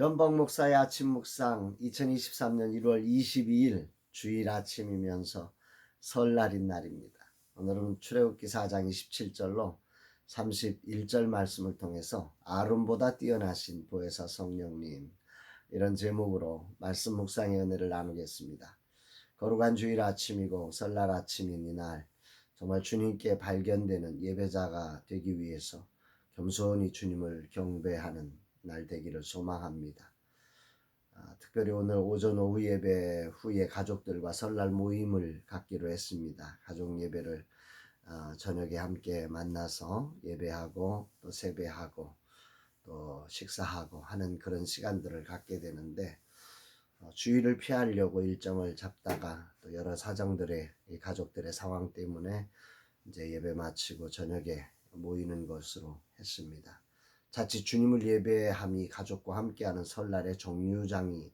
변복 목사의 아침 묵상 2023년 1월 22일 주일 아침이면서 설날인 날입니다. 오늘은 출애굽기 4장 27절로 31절 말씀을 통해서 아론보다 뛰어나신 보혜사 성령님, 이런 제목으로 말씀 묵상의 은혜를 나누겠습니다. 거룩한 주일 아침이고 설날 아침인 이날, 정말 주님께 발견되는 예배자가 되기 위해서 겸손히 주님을 경배하는 날 되기를 소망합니다. 특별히 오늘 오전 오후 예배 후에 가족들과 설날 모임을 갖기로 했습니다. 가족 예배를 저녁에 함께 만나서 예배하고 또 세배하고 또 식사하고 하는 그런 시간들을 갖게 되는데, 주일을 피하려고 일정을 잡다가 또 여러 사정들의 이 가족들의 상황 때문에 이제 예배 마치고 저녁에 모이는 것으로 했습니다. 자칫 주님을 예배함이 가족과 함께하는 설날의 정류장이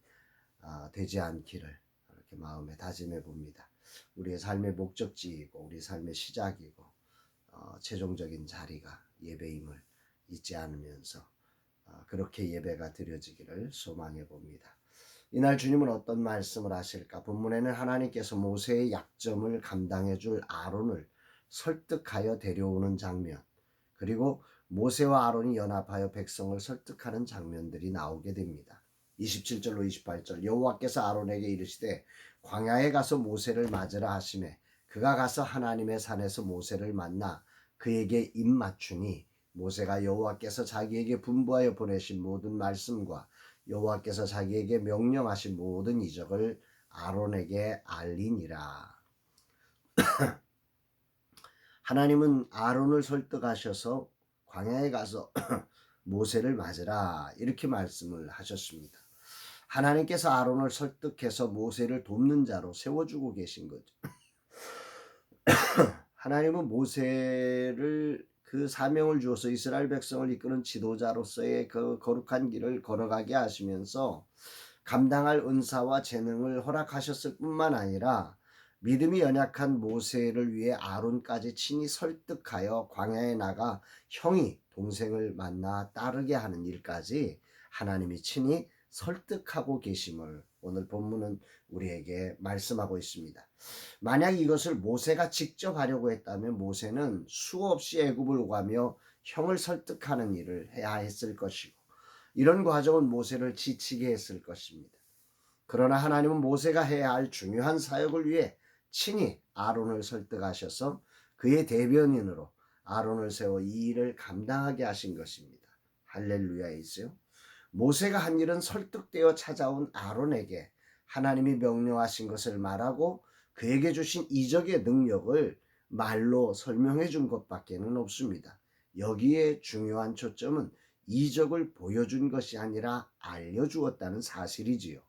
되지 않기를 이렇게 마음에 다짐해 봅니다. 우리의 삶의 목적지이고 우리 삶의 시작이고 최종적인 자리가 예배임을 잊지 않으면서 그렇게 예배가 드려지기를 소망해 봅니다. 이날 주님은 어떤 말씀을 하실까? 본문에는 하나님께서 모세의 약점을 감당해 줄 아론을 설득하여 데려오는 장면, 그리고 모세와 아론이 연합하여 백성을 설득하는 장면들이 나오게 됩니다. 27절로 28절, 여호와께서 아론에게 이르시되 광야에 가서 모세를 맞으라 하시매 그가 가서 하나님의 산에서 모세를 만나 그에게 입맞추니 모세가 여호와께서 자기에게 분부하여 보내신 모든 말씀과 여호와께서 자기에게 명령하신 모든 이적을 아론에게 알리니라. 하나님은 아론을 설득하셔서 광야에 가서 모세를 맞으라 이렇게 말씀을 하셨습니다. 하나님께서 아론을 설득해서 모세를 돕는 자로 세워주고 계신 거죠. 하나님은 모세를 그 사명을 주어서 이스라엘 백성을 이끄는 지도자로서의 그 거룩한 길을 걸어가게 하시면서 감당할 은사와 재능을 허락하셨을 뿐만 아니라 믿음이 연약한 모세를 위해 아론까지 친히 설득하여 광야에 나가 형이 동생을 만나 따르게 하는 일까지 하나님이 친히 설득하고 계심을 오늘 본문은 우리에게 말씀하고 있습니다. 만약 이것을 모세가 직접 하려고 했다면 모세는 수없이 애굽을 오가며 형을 설득하는 일을 해야 했을 것이고, 이런 과정은 모세를 지치게 했을 것입니다. 그러나 하나님은 모세가 해야 할 중요한 사역을 위해 친히 아론을 설득하셔서 그의 대변인으로 아론을 세워 이 일을 감당하게 하신 것입니다. 할렐루야이지요. 모세가 한 일은 설득되어 찾아온 아론에게 하나님이 명령하신 것을 말하고 그에게 주신 이적의 능력을 말로 설명해 준 것밖에는 없습니다. 여기에 중요한 초점은 이적을 보여준 것이 아니라 알려주었다는 사실이지요.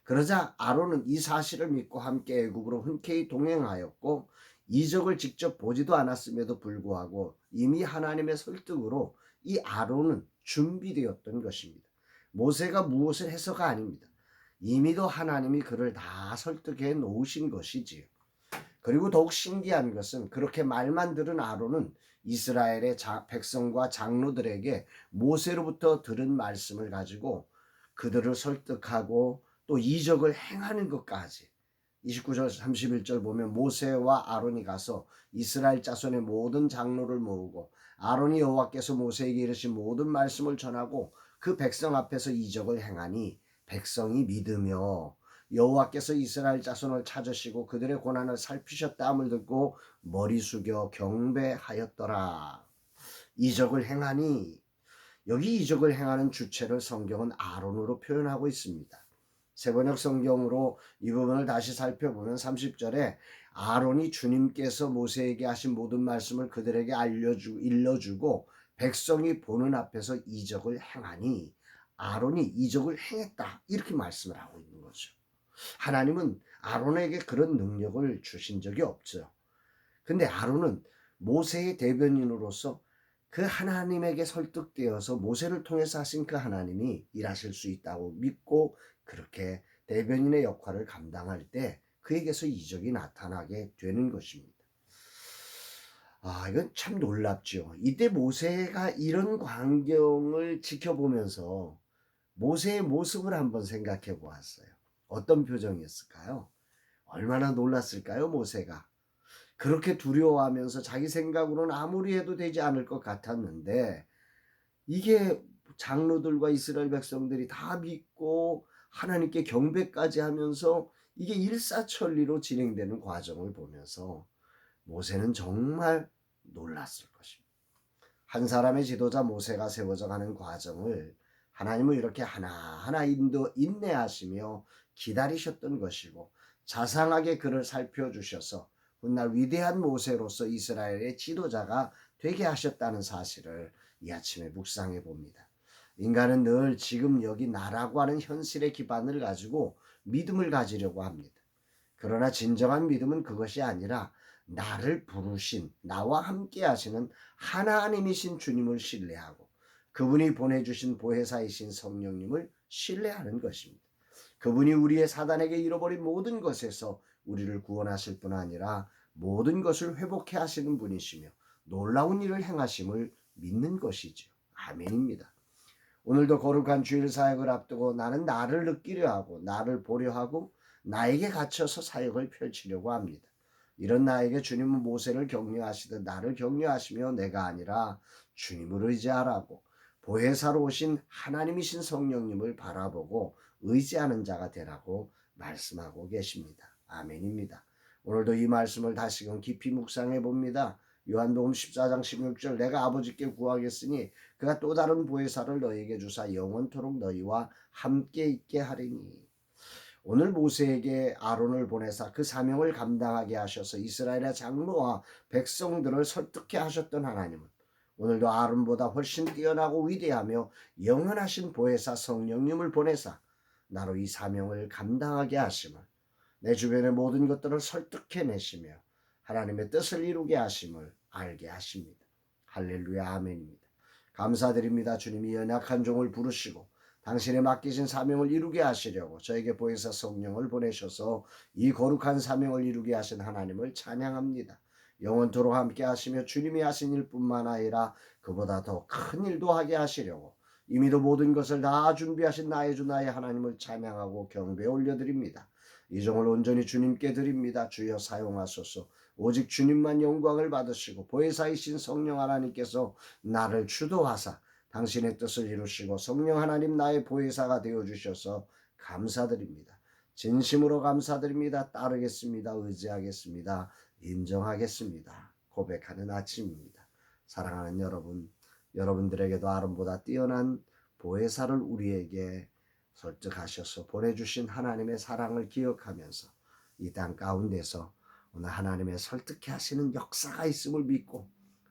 그러자 아론은 이 사실을 믿고 함께 애굽으로 흔쾌히 동행하였고, 이적을 직접 보지도 않았음에도 불구하고 이미 하나님의 설득으로 이 아론은 준비되었던 것입니다. 모세가 무엇을 해서가 아닙니다. 이미도 하나님이 그를 다 설득해 놓으신 것이지요. 그리고 더욱 신기한 것은 그렇게 말만 들은 아론은 이스라엘의 백성과 장로들에게 모세로부터 들은 말씀을 가지고 그들을 설득하고 또 이적을 행하는 것까지, 29절 31절 보면 모세와 아론이 가서 이스라엘 자손의 모든 장로를 모으고 아론이 여호와께서 모세에게 이르신 모든 말씀을 전하고 그 백성 앞에서 이적을 행하니 백성이 믿으며 여호와께서 이스라엘 자손을 찾으시고 그들의 고난을 살피셨다함을 듣고 머리 숙여 경배하였더라. 이적을 행하니, 여기 이적을 행하는 주체를 성경은 아론으로 표현하고 있습니다. 세번역 성경으로 이 부분을 다시 살펴보면 30절에 아론이 주님께서 모세에게 하신 모든 말씀을 그들에게 일러주고 백성이 보는 앞에서 이적을 행하니 아론이 이적을 행했다 이렇게 말씀을 하고 있는 거죠. 하나님은 아론에게 그런 능력을 주신 적이 없죠. 근데 아론은 모세의 대변인으로서 그 하나님에게 설득되어서 모세를 통해서 하신 그 하나님이 일하실 수 있다고 믿고 그렇게 대변인의 역할을 감당할 때 그에게서 이적이 나타나게 되는 것입니다. 이건 참 놀랍죠. 이때 모세가 이런 광경을 지켜보면서 모세의 모습을 한번 생각해 보았어요. 어떤 표정이었을까요? 얼마나 놀랐을까요, 모세가? 그렇게 두려워하면서 자기 생각으로는 아무리 해도 되지 않을 것 같았는데, 이게 장로들과 이스라엘 백성들이 다 믿고 하나님께 경배까지 하면서 이게 일사천리로 진행되는 과정을 보면서 모세는 정말 놀랐을 것입니다. 한 사람의 지도자 모세가 세워져 가는 과정을 하나님은 이렇게 하나하나 인내하시며 기다리셨던 것이고, 자상하게 그를 살펴주셔서 훗날 위대한 모세로서 이스라엘의 지도자가 되게 하셨다는 사실을 이 아침에 묵상해 봅니다. 인간은 늘 지금 여기 나라고 하는 현실의 기반을 가지고 믿음을 가지려고 합니다. 그러나 진정한 믿음은 그것이 아니라 나를 부르신, 나와 함께 하시는 하나님이신 주님을 신뢰하고 그분이 보내주신 보혜사이신 성령님을 신뢰하는 것입니다. 그분이 우리의 사단에게 잃어버린 모든 것에서 우리를 구원하실 뿐 아니라 모든 것을 회복해 하시는 분이시며 놀라운 일을 행하심을 믿는 것이죠. 아멘입니다. 오늘도 거룩한 주일 사역을 앞두고 나는 나를 느끼려 하고 나를 보려 하고 나에게 갇혀서 사역을 펼치려고 합니다. 이런 나에게 주님은 모세를 격려하시듯 나를 격려하시며 내가 아니라 주님을 의지하라고, 보혜사로 오신 하나님이신 성령님을 바라보고 의지하는 자가 되라고 말씀하고 계십니다. 아멘입니다. 오늘도 이 말씀을 다시금 깊이 묵상해 봅니다. 요한복음 14장 16절, 내가 아버지께 구하겠으니 그가 또 다른 보혜사를 너희에게 주사 영원토록 너희와 함께 있게 하리니. 오늘 모세에게 아론을 보내사 그 사명을 감당하게 하셔서 이스라엘의 장로와 백성들을 설득해 하셨던 하나님은 오늘도 아론보다 훨씬 뛰어나고 위대하며 영원하신 보혜사 성령님을 보내사 나로 이 사명을 감당하게 하심을, 내 주변의 모든 것들을 설득해내시며 하나님의 뜻을 이루게 하심을 알게 하십니다. 할렐루야, 아멘입니다. 감사드립니다. 주님이 연약한 종을 부르시고 당신의 맡기신 사명을 이루게 하시려고 저에게 보혜사 성령을 보내셔서 이 거룩한 사명을 이루게 하신 하나님을 찬양합니다. 영원토록 함께 하시며 주님이 하신 일뿐만 아니라 그보다 더 큰 일도 하게 하시려고 이미도 모든 것을 다 준비하신 나의 주 나의 하나님을 찬양하고 경배에 올려드립니다. 이 종을 온전히 주님께 드립니다. 주여 사용하소서. 오직 주님만 영광을 받으시고 보혜사이신 성령 하나님께서 나를 주도하사 당신의 뜻을 이루시고 성령 하나님 나의 보혜사가 되어주셔서 감사드립니다. 진심으로 감사드립니다. 따르겠습니다. 의지하겠습니다. 인정하겠습니다. 고백하는 아침입니다. 사랑하는 여러분, 여러분들에게도 아론보다 뛰어난 보혜사를 우리에게 설득하셔서 보내주신 하나님의 사랑을 기억하면서 이 땅 가운데서 오늘 하나님의 설득해 하시는 역사가 있음을 믿고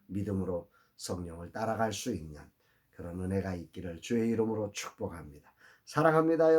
믿음으로 성령을 따라갈 수 있는 그런 은혜가 있기를 주의 이름으로 축복합니다. 사랑합니다.